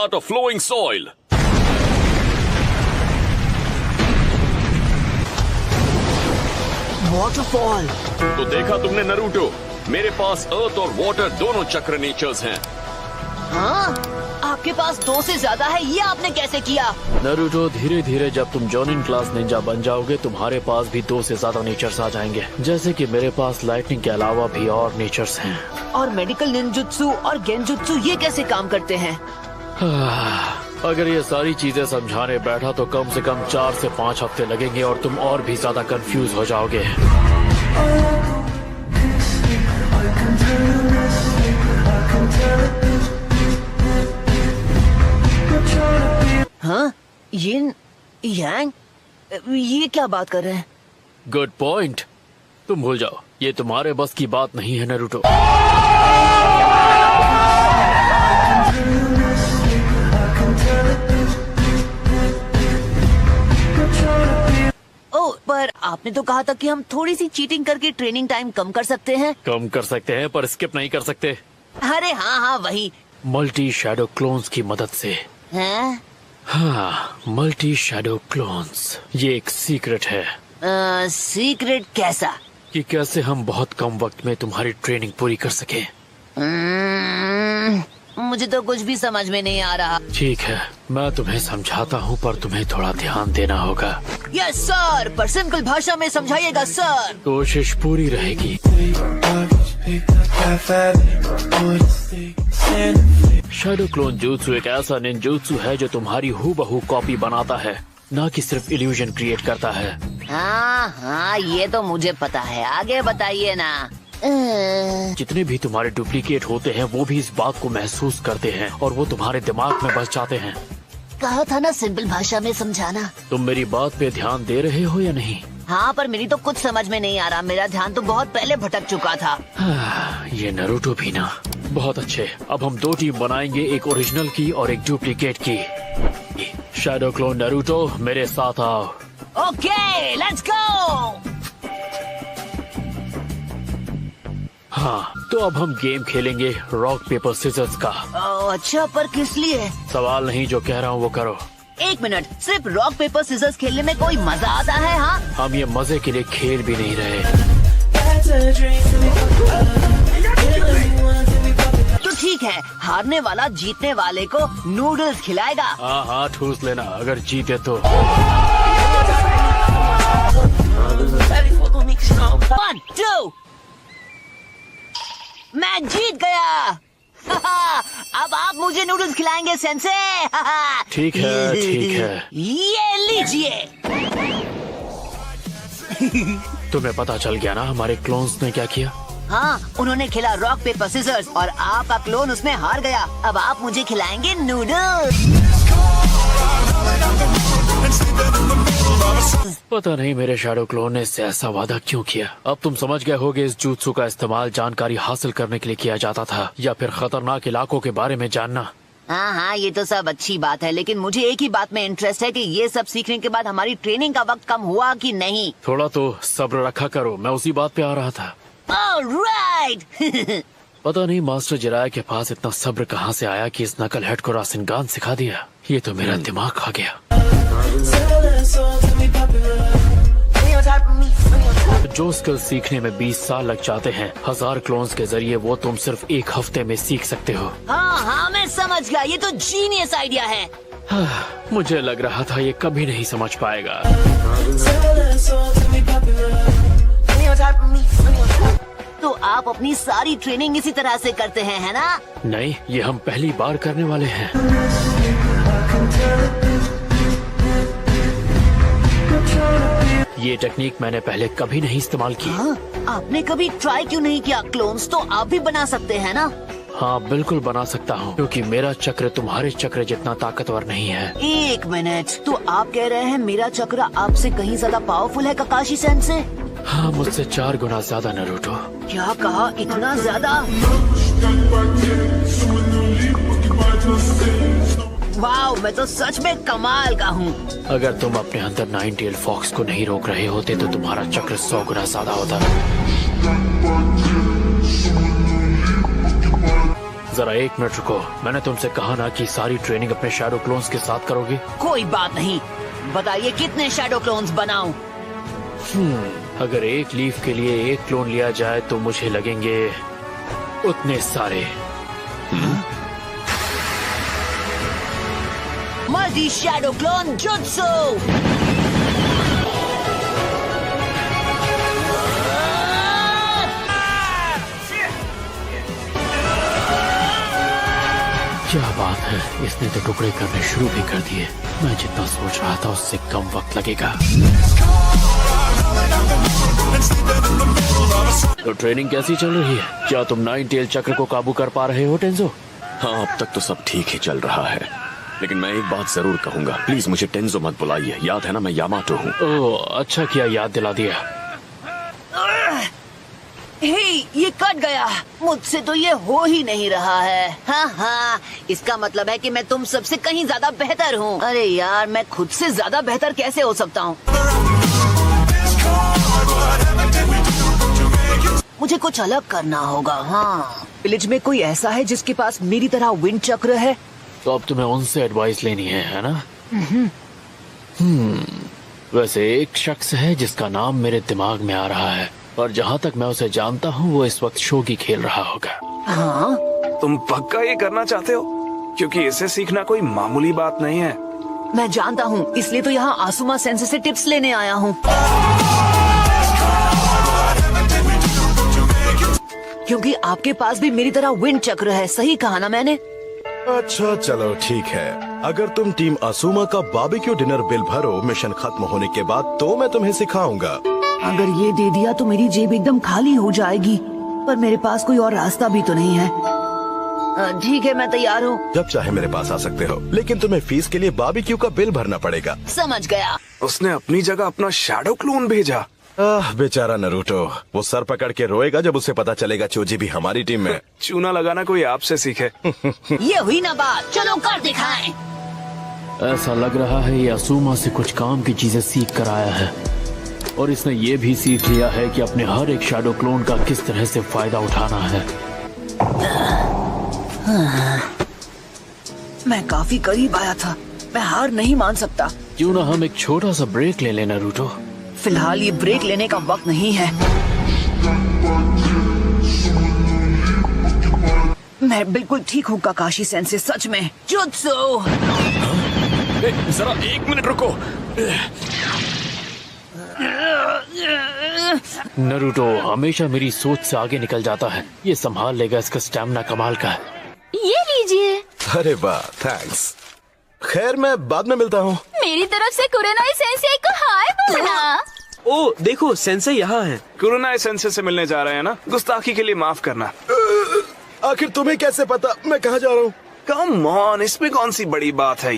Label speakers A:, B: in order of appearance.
A: Out of flowing soil.
B: Waterfall.
A: तो देखा तुमने नरूटो, मेरे पास अर्थ और वाटर दोनों चक्र नेचर्स हैं।
B: हाँ? आपके पास 2 से ज्यादा है, ये आपने कैसे किया?
C: नरूटो, धीरे धीरे जब तुम जॉनिन क्लास निंजा बन जाओगे तुम्हारे पास भी 2 से ज्यादा नेचर्स आ जाएंगे। जैसे कि मेरे पास लाइटनिंग के अलावा भी और नेचर्स हैं।
B: और मेडिकल निंजुत्सु और गेंजुत्सु ये कैसे काम करते हैं?
C: अगर ये सारी चीजें समझाने बैठा तो कम से कम 4 से 5 हफ्ते लगेंगे और तुम और भी ज्यादा कंफ्यूज हो जाओगे।
B: हाँ? यिन यांग ये क्या बात कर रहे हैं?
C: Good point. तुम भूल जाओ, ये तुम्हारे बस की बात नहीं है नरूटो।
B: ओह, पर आपने तो कहा था कि हम थोड़ी सी चीटिंग करके ट्रेनिंग टाइम कम कर सकते हैं।
C: कम कर सकते हैं पर स्किप नहीं कर सकते।
B: अरे हाँ हाँ वही।
C: मल्टी शैडो क्लोन्स की मदद से।
B: हैं?
C: हाँ, मल्टी शैडो क्लोन्स ये एक सीक्रेट है।
B: सीक्रेट कैसा?
C: कि कैसे हम बहुत कम वक्त में तुम्हारी ट्रेनिंग पूरी कर सके।
B: मुझे तो कुछ भी समझ में नहीं आ रहा।
C: ठीक है, मैं तुम्हें समझाता हूँ पर तुम्हें थोड़ा ध्यान देना होगा।
B: यस सर, पर सिंपल भाषा में समझाइएगा सर।
C: कोशिश पूरी रहेगी। शैडो क्लोन jutsu एक ऐसा निंजुत्सु है जो तुम्हारी हूबहू कॉपी बनाता है, ना कि सिर्फ इल्यूजन क्रिएट करता है।
B: हाँ हाँ, ये तो मुझे पता है, आगे बताइए ना।
C: जितने भी तुम्हारे डुप्लीकेट होते हैं वो भी इस बात को महसूस करते हैं और वो तुम्हारे दिमाग में बस जाते हैं।
B: कहा था ना सिंपल भाषा में समझाना।
C: तुम मेरी बात पे ध्यान दे रहे हो या नहीं?
B: हाँ, पर मेरी तो कुछ समझ में नहीं आ रहा, मेरा ध्यान तो बहुत पहले भटक चुका था।
C: ये नरूटो भी ना। बहुत अच्छे, अब हम 2 टीम बनाएंगे, एक ओरिजिनल की और एक डुप्लीकेट की। शैडो क्लोन नरूटो, मेरे साथ आओ।
B: Okay, let's go.
C: हाँ, तो अब हम गेम खेलेंगे रॉक पेपर सिजर्स का।
B: अच्छा, पर किस लिए?
C: सवाल नहीं, जो कह रहा हूँ वो करो।
B: 1 मिनट, सिर्फ रॉक पेपर सिजर्स खेलने में कोई मजा आता है? हाँ,
C: हम ये मजे के लिए खेल भी नहीं रहे।
B: तो ठीक है, हारने वाला जीतने वाले को नूडल्स खिलाएगा।
C: हाँ हाँ, ठूस लेना अगर जीते तो।
B: 1, 2, मैं जीत गया। अब आप मुझे नूडल्स खिलाएंगे सेंसे।
C: ठीक है ठीक है।
B: ये लीजिए।
C: तुम्हें पता चल गया ना हमारे क्लोन्स ने क्या किया?
B: हाँ, उन्होंने खेला रॉक पेपर सिजर्स और आपका क्लोन उसमें हार गया। अब आप मुझे खिलाएंगे नूडल्स।
C: पता नहीं मेरे शैडो क्लोन ने इससे ऐसा वादा क्यों किया। अब तुम समझ गए होगे इस jutsu का इस्तेमाल जानकारी हासिल करने के लिए किया जाता था या फिर खतरनाक इलाकों के बारे में जानना।
B: हाँ हाँ, ये तो सब अच्छी बात है, लेकिन मुझे एक ही बात में इंटरेस्ट है कि ये सब सीखने के बाद हमारी ट्रेनिंग का वक्त कम हुआ कि नहीं।
C: थोड़ा तो सब्र रखा करो, मैं उसी बात पे आ रहा था।
B: ऑलराइट।
C: पता नहीं मास्टर जिराया के पास इतना सब्र कहाँ से आया कि इस नकलहेड को रासिनगान सिखा दिया। ये तो मेरा दिमाग खा गया। जो स्किल सीखने में 20 साल लग जाते हैं, 1000 क्लोन्स के जरिए वो तुम सिर्फ 1 हफ्ते में सीख सकते हो।
B: हाँ हाँ, मैं समझ गया, ये तो जीनियस आइडिया है।
C: मुझे लग रहा था ये कभी नहीं समझ पाएगा।
B: तो आप अपनी सारी ट्रेनिंग इसी तरह से करते हैं, है ना?
C: नहीं, ये हम पहली बार करने वाले हैं। ये टेक्निक मैंने पहले कभी नहीं इस्तेमाल की।
B: हाँ, आपने कभी ट्राई क्यों नहीं किया? क्लोन्स तो आप भी बना सकते हैं ना?
C: हाँ बिल्कुल बना सकता हूँ, क्योंकि मेरा चक्र तुम्हारे चक्र जितना ताकतवर नहीं है।
B: 1 मिनट, तो आप कह रहे हैं मेरा चक्र आपसे कहीं ज्यादा पावरफुल है ककाशी सेंसे?
C: हाँ, मुझसे 4 गुना ज्यादा नरूटो।
B: क्या कहा, इतना ज्यादा? वाओ, मैं तो सच में कमाल का हूँ।
C: अगर तुम अपने अंदर 9-tailed फॉक्स को नहीं रोक रहे होते तो तुम्हारा चक्र 100 गुना ज्यादा होता। जरा 1 मिनट रुको। मैंने तुमसे कहा ना कि सारी ट्रेनिंग अपने शैडो क्लोन्स के साथ करोगे।
B: कोई बात नहीं, बताइए कितने शैडो क्लोन्स बनाऊं?
C: अगर 1 लीफ के लिए 1 क्लोन लिया जाए तो मुझे लगेंगे उतने सारे।
B: Multi shadow clone jutsu.
C: क्या बात है, इसने तो टुकड़े करने शुरू भी कर दिए। मैं जितना सोच रहा था उससे कम वक्त लगेगा। तो ट्रेनिंग कैसी चल रही है? क्या तुम 9 टेल चक्र को काबू कर पा रहे हो टेंजो?
A: हाँ, अब तक तो सब ठीक ही चल रहा है, लेकिन मैं एक बात जरूर कहूंगा, प्लीज मुझे टेंजो मत बुलाइए। याद है ना, मैं यामाटो हूँ।
C: ओह, अच्छा किया याद दिला दिया।
B: हे, ये कट गया। मुझसे तो ये हो ही नहीं रहा है। हाँ, इसका मतलब है कि मैं तुम सबसे कहीं ज्यादा बेहतर हूँ। अरे यार, मैं खुद से ज्यादा बेहतर कैसे हो सकता हूँ? मुझे कुछ अलग करना होगा। हाँ, विलेज में कोई ऐसा है जिसके पास मेरी तरह विंड चक्र है?
C: तो अब तुम्हें उनसे एडवाइस लेनी है ना? वैसे एक शख्स है जिसका नाम मेरे दिमाग में आ रहा है, और जहाँ तक मैं उसे जानता हूँ वो इस वक्त शोगी खेल रहा होगा।
B: हाँ?
D: तुम पक्का ये करना चाहते हो? क्योंकि इसे सीखना कोई मामूली बात नहीं है।
B: मैं जानता हूँ, इसलिए तो यहाँ आसुमा सेंसे से टिप्स लेने आया हूँ। क्योंकि आपके पास भी मेरी तरह विंड चक्र है। सही कहा ना मैंने?
E: अच्छा चलो ठीक है, अगर तुम टीम आसुमा का बारबेक्यू डिनर बिल भरो मिशन खत्म होने के बाद, तो मैं तुम्हें सिखाऊंगा।
B: अगर ये दे दिया तो मेरी जेब एकदम खाली हो जाएगी, पर मेरे पास कोई और रास्ता भी तो नहीं है। ठीक है, मैं तैयार हूँ।
E: जब चाहे मेरे पास आ सकते हो, लेकिन तुम्हें फीस के लिए बारबेक्यू का बिल भरना पड़ेगा।
B: समझ गया।
D: उसने अपनी जगह अपना शैडो क्लोन भेजा।
E: बेचारा नरूटो, वो सर पकड़ के रोएगा जब उसे पता चलेगा चोजी भी हमारी टीम में।
D: चूना लगाना कोई आपसे सीखे।
B: ये हुई ना बात, चलो कर दिखाएं।
C: ऐसा लग रहा है ये आसुमा से कुछ काम की चीजें सीख कर आया है, और इसने ये भी सीख लिया है कि अपने हर एक शैडो क्लोन का किस तरह से फायदा उठाना है।
B: मैं काफी करीब आया था, मैं हार नहीं मान सकता।
C: क्यों ना हम एक छोटा सा ब्रेक ले लेना रूटो?
B: फिलहाल ये ब्रेक लेने का वक्त नहीं है। मैं बिल्कुल ठीक हूँ काकाशी सेंसे, सच में। जुत्सु!
A: जरा 1 मिनट रुको।
C: नरूटो हमेशा मेरी सोच से आगे निकल जाता है। ये संभाल लेगा, इसका स्टैमिना कमाल का है।
F: ये लीजिए।
E: अरे वाह, थैंक्स। खैर, मैं बाद में मिलता हूँ।
F: मेरी तरफ से कुरेनाई सेंसेई को हाय बोलना।
G: ओ देखो, सेंसे यहाँ है।
D: कुरुनाई सेंसे से मिलने जा रहे हैं ना? गुस्ताखी के लिए माफ करना।
E: आखिर तुम्हें कैसे पता मैं कहाँ जा रहा हूँ?
D: कम ऑन, इसमें कौन सी बड़ी बात है?